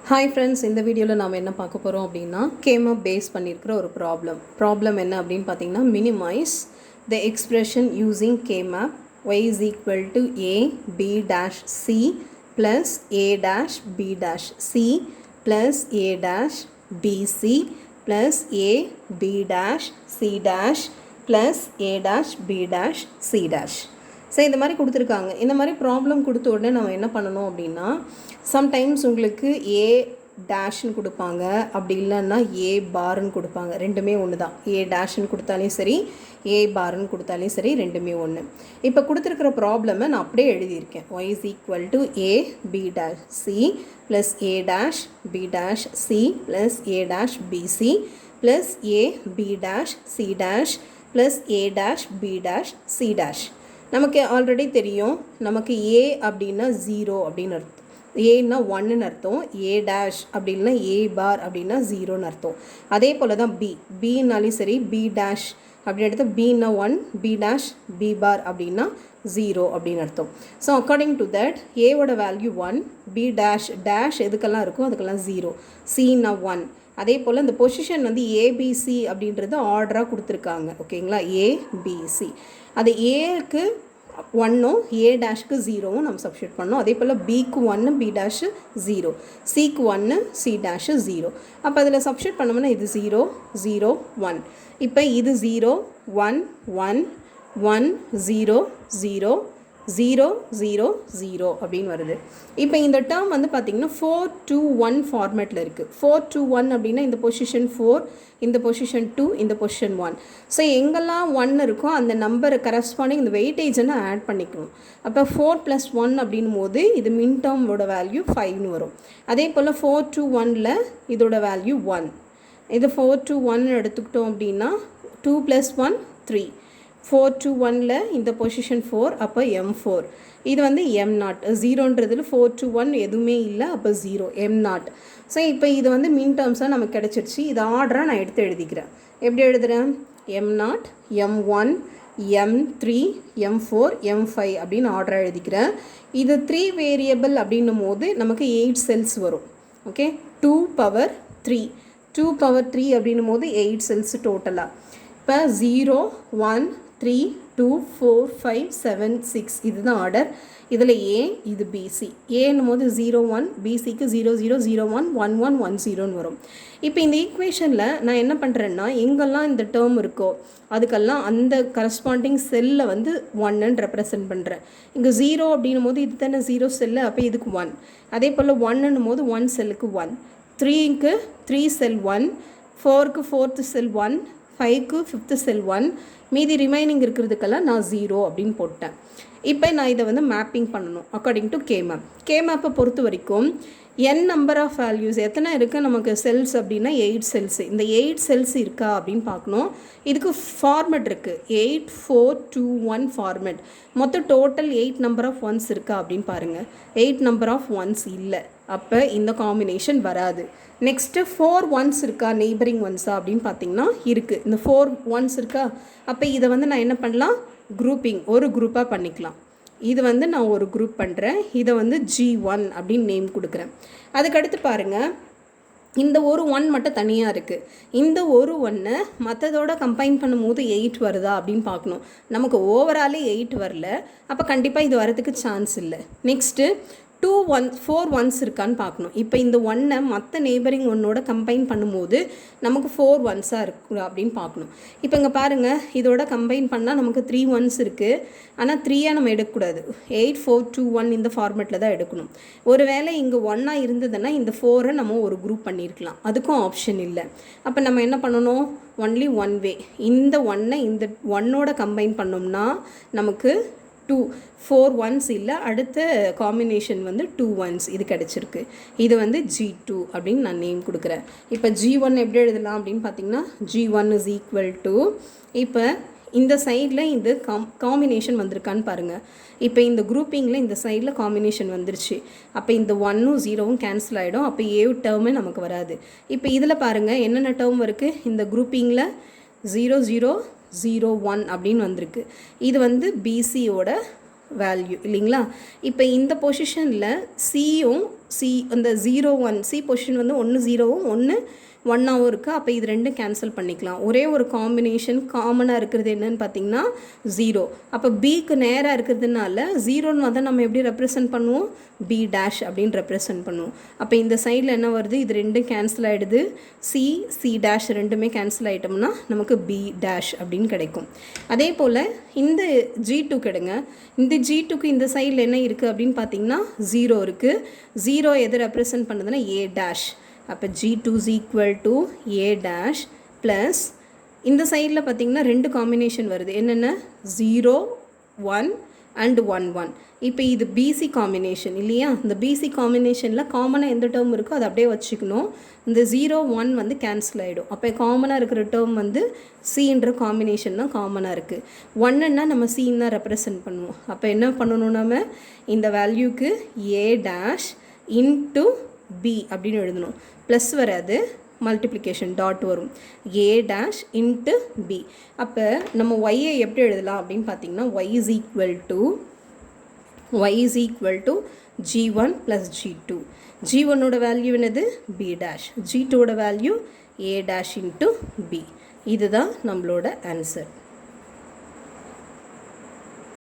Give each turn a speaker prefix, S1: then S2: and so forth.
S1: Hi friends, இந்த வீடியோவில் நாம் என்ன பார்க்க போகிறோம் அப்படின்னா கேமப் பேஸ் பண்ணியிருக்கிற ஒரு ப்ராப்ளம் என்ன அப்படின்னு பார்த்தீங்கன்னா minimise the expression using K map y is equal to a b dash c plus a dash b dash c plus a dash b c plus a b dash c dash plus a dash b dash c dash. So இந்த மாதிரி கொடுத்துருக்காங்க. இந்த மாதிரி problem கொடுத்த உடனே நம்ம என்ன பண்ணணும் அப்படின்னா, சம்டைம்ஸ் உங்களுக்கு ஏ டேஷ்னு கொடுப்பாங்க, அப்படி இல்லைன்னா ஏ பார்னு கொடுப்பாங்க. ரெண்டுமே ஒன்று தான். ஏ டேஷ்னு கொடுத்தாலும் சரி, ஏ பார்னு கொடுத்தாலும் சரி, ரெண்டுமே ஒன்று. இப்போ கொடுத்துருக்கிற ப்ராப்ளமை நான் அப்படியே எழுதியிருக்கேன். y is equal to a b dash c plus a dash b dash c plus a dash b c plus a b dash c dash plus a dash b dash c dash. நமக்கு already தெரியும், நமக்கு ஏ அப்படின்னா 0 அப்படின்னு அர்த்தம், ஏன்னா 1ன்னு அர்த்தம், A dash அப்படின்னா ஏ பார் அப்படின்னா 0ன்னு அர்த்தம். அதே போல் தான் பின்னாலும் சரி, பி டேஷ் அப்படின்னு எடுத்து பின்னா 1, பி டேஷ் பி பார் அப்படின்னா 0 அப்படின்னு அர்த்தம். ஸோ அக்கார்டிங் டு தட் ஏவோட வேல்யூ 1, பி டேஷ் டேஷ் எதுக்கெல்லாம் இருக்கோ அதுக்கெல்லாம் 0, சின்னா 1. அதே போல் இந்த பொசிஷன் வந்து ஏபிசி அப்படின்றது ஆர்டராக கொடுத்துருக்காங்க. ஓகேங்களா, ஏபிசி. அது ஏக்கு 1ம் ஏ டேஷ்க்கு 0வும் நம்ம சப்ஸ்டியூட் பண்ணோம். அதே போல் பிக்கு 1, பி டேஷு 0, சிக்கு 1, சி டேஷு 0. அப்போ அதில் சப்ஸ்டியூட் பண்ணோம்னா இது 0 0 1. இப்போ இது 0 1 1 1 0 0 0 0 0 அப்படின்னு வருது. இப்போ இந்த டேர்ம் வந்து பார்த்திங்கன்னா 4 2 1 ஃபார்மேட்டில் இருக்குது. 4 2 1 அப்படின்னா இந்த பொசிஷன் 4, இந்த பொசிஷன் 2, இந்த பொசிஷன் 1. ஸோ எங்கெல்லாம் 1 இருக்கோ அந்த நம்பரை கரஸ்பாண்டிங் இந்த வெயிட்டேஜனை ஆட் பண்ணிக்கணும். அப்போ 4 + 1 அப்படின்னும் போது இது மின் டேர்மோட வேல்யூ 5ன்னு வரும். அதே போல் 4 2 1ல் இதோட வேல்யூ 1. இது 4 2 1 எடுத்துக்கிட்டோம் அப்படின்னா 2 + 1 3. 4 2 1ல் இந்த பொசிஷன் 4, அப்போ M4. இது வந்து M0. 0ன்றதில் 4 2 1 எதுவுமே இல்லை, அப்போ 0 M0. ஸோ இப்போ இது வந்து மின் டேர்ம்ஸாக நமக்கு கிடச்சிருச்சு. இது ஆர்டராக நான் எடுத்து எழுதிக்கிறேன். எப்படி எழுதுகிறேன்? M0 M1 M3 M4 M5 அப்படின்னு ஆர்டராக எழுதிக்கிறேன். இது 3 வேரியபிள் அப்படின்னும் போது நமக்கு 8 செல்ஸ் வரும். ஓகே, 2 பவர் 3 2 பவர் 3 அப்படின்னும் போது 8 செல்ஸ் டோட்டலாக. இப்போ 0 1 3 2 4 5 7 6 இதுதான் ஆர்டர். இதில் ஏ, இது பிசி. ஏன்னும் போது 0 1, பிசிக்கு 0 0 0 1 1 1 1 0ன்னு வரும். இப்போ இந்த ஈக்குவேஷனில் நான் என்ன பண்ணுறேன்னா, எங்கெல்லாம் இந்த டேர்ம் இருக்கோ அதுக்கெல்லாம் அந்த கரஸ்பாண்டிங் செல்லை வந்து 1ன்னு ரெப்ரசன்ட் பண்ணுறேன். இங்கே 0 அப்படின்னும் போது இது தானே 0 செல்லு, அப்போ இதுக்கு 1. அதே போல் 1ன்னும் போது 1 செல்லுக்கு 1, 3க்கு 3 செல் 1, 4க்கு 4th செல் 1, 5க்கு 5th செல் 1, மீதி ரிமைனிங் இருக்கிறதுக்கெல்லாம் நான் 0 அப்படின்னு போட்டேன். இப்போ நான் இதை வந்து மேப்பிங் பண்ணணும் அக்கார்டிங் டு கேமப். கேமப்பை பொறுத்த வரைக்கும் n நம்பர் ஆஃப் வேல்யூஸ் எத்தனை இருக்குது நமக்கு செல்ஸ் அப்படின்னா 8 செல்ஸ். இந்த 8 செல்ஸ் இருக்கா அப்படின்னு பார்க்கணும். இதுக்கு ஃபார்மெட் இருக்குது, 8 4 2 1 ஃபார்மெட். மொத்தம் டோட்டல் 8 நம்பர் ஆஃப் ஒன்ஸ் இருக்கா அப்படின்னு பாருங்கள். 8 நம்பர் ஆஃப் ஒன்ஸ் இல்லை, அப்போ இந்த காம்பினேஷன் வராது. நெக்ஸ்ட்டு 4 ஒன்ஸ் இருக்கா, நெய்பரிங் ஒன்ஸா அப்படின்னு பார்த்தீங்கன்னா இருக்குது. இந்த 4 ஒன்ஸ் இருக்கா, அப்போ இதை வந்து நான் என்ன பண்ணலாம், குரூப்பிங் ஒரு குரூப்பாக பண்ணிக்கலாம். இது வந்து நான் ஒரு குரூப் பண்ணுறேன், இதை வந்து G1 அப்படின்னு நேம் கொடுக்குறேன். அதுக்கடுத்து பாருங்கள், இந்த ஒரு 1 மட்டும் தனியாக இருக்குது. இந்த ஒரு 1 மற்றதோட கம்பைன் பண்ணும்போது 8 வருதா அப்படின்னு பார்க்கணும். நமக்கு ஓவராலே 8 வரல, அப்போ கண்டிப்பாக இது வரதுக்கு சான்ஸ் இல்லை. நெக்ஸ்ட்டு 4 ஒன்ஸ் இருக்கான்னு பார்க்கணும். இப்போ இந்த 1 மற்ற நெய்பரிங் 1ஓட கம்பைன் பண்ணும்போது நமக்கு 4 ஒன்ஸாக இருக்கு அப்படின்னு பார்க்கணும். இப்போ இங்கே பாருங்கள், இதோட கம்பைன் பண்ணால் நமக்கு 3 ஒன்ஸ் இருக்குது. ஆனால் 3 நம்ம எடுக்கக்கூடாது, 8 4 2 1 இந்த ஃபார்மேட்டில் தான் எடுக்கணும். ஒரு வேளை இங்கே 1 இருந்ததுன்னா இந்த 4 நம்ம ஒரு குரூப் பண்ணியிருக்கலாம், அதுக்கும் ஆப்ஷன் இல்லை. அப்போ நம்ம என்ன பண்ணணும், ஒன்லி ஒன் வே. இந்த 1 இந்த 1ஓட கம்பைன் பண்ணோம்னா நமக்கு 4 ஒன்ஸ் இல்லை, அடுத்த காம்பினேஷன் வந்து 2 ஒன்ஸ் இது கிடச்சிருக்கு. இது வந்து G2 அப்படின்னு நான் நேம் கொடுக்குறேன். இப்போ G1 எப்படி எழுதலாம் அப்படின்னு பார்த்தீங்கன்னா, G1 is equal to, இப்போ இந்த சைடில் இந்த காம்பினேஷன் வந்திருக்கான்னு பாருங்கள். இப்போ இந்த குரூப்பிங்கில் இந்த சைடில் காம்பினேஷன் வந்துருச்சு. அப்போ இந்த 1ம் 0வும் கேன்சல் ஆகிடும். அப்போ ஏ டேர்மே நமக்கு வராது. இப்போ இதில் பாருங்கள் என்னென்ன டேர்ம் இருக்குது. இந்த குரூப்பிங்கில் 0 0 0 1 அப்படின்னு வந்திருக்கு. இது வந்து பிசியோட வேல்யூ இல்லைங்களா. இப்போ இந்த பொசிஷனில் சியும் சி அந்த 0 1 சி பொசிஷன் வந்து 1 0வும் 1 1ஆகவும் இருக்குது. அப்போ இது ரெண்டும் கேன்சல் பண்ணிக்கலாம். ஒரே ஒரு காம்பினேஷன் காமனாக இருக்கிறது என்னன்னு பார்த்தீங்கன்னா 0. அப்போ பிக்கு நேராக இருக்கிறதுனால 0ன்னு வந்தால் நம்ம எப்படி ரெப்ரசன்ட் பண்ணுவோம், பி டேஷ் அப்படின்னு ரெப்ரசன்ட் பண்ணுவோம். அப்போ இந்த சைடில் என்ன வருது, இது ரெண்டும் கேன்சல் ஆகிடுது. சி டேஷ் ரெண்டுமே கேன்சல் ஆகிட்டோம்னா நமக்கு பி டேஷ் அப்படின்னு கிடைக்கும். அதே போல் இந்த G2 கெடுங்க. இந்த G2க்கு இந்த சைடில் என்ன இருக்குது அப்படின்னு பார்த்தீங்கன்னா 0 இருக்குது. 0 எது ரெப்ரசன்ட் பண்ணுதுன்னா ஏ டேஷ். அப்போ G2 is equal to A dash plus இந்த சைடில் பார்த்தீங்கன்னா ரெண்டு காம்பினேஷன் வருது. என்னென்ன 0 1 and 1 1. இப்போ இது பிசி காம்பினேஷன் இல்லையா? இந்த பிசி காம்பினேஷனில் காமனாக எந்த டேர்ம் இருக்கோ அதை அப்படியே வச்சுக்கணும். இந்த 0 1 வந்து கேன்சல் ஆகிடும். அப்போ காமனாக இருக்கிற டேர்ம் வந்து சின்ற காம்பினேஷன் தான் காமனாக இருக்குது. 1ன்னா நம்ம சின்னு தான் ரெப்ரசன்ட் பண்ணுவோம். அப்போ என்ன பண்ணணும், நம்ம இந்த வேல்யூக்கு ஏ டேஷ் இன்ட்டு பி அப்படின்னு எழுதணும். ப்ளஸ் வராது, மல்டிப்ளிகேஷன் டாட் வரும். A dash into B. அப்போ நம்ம ஒய்யை எப்படி எழுதலாம் அப்படின்னு பார்த்தீங்கன்னா y is equal to G1 plus G2. G1ஓட வேல்யூ என்னது பி டேஷ், G2ஓட value A dash into B. இதுதான் நம்மளோட ஆன்சர்.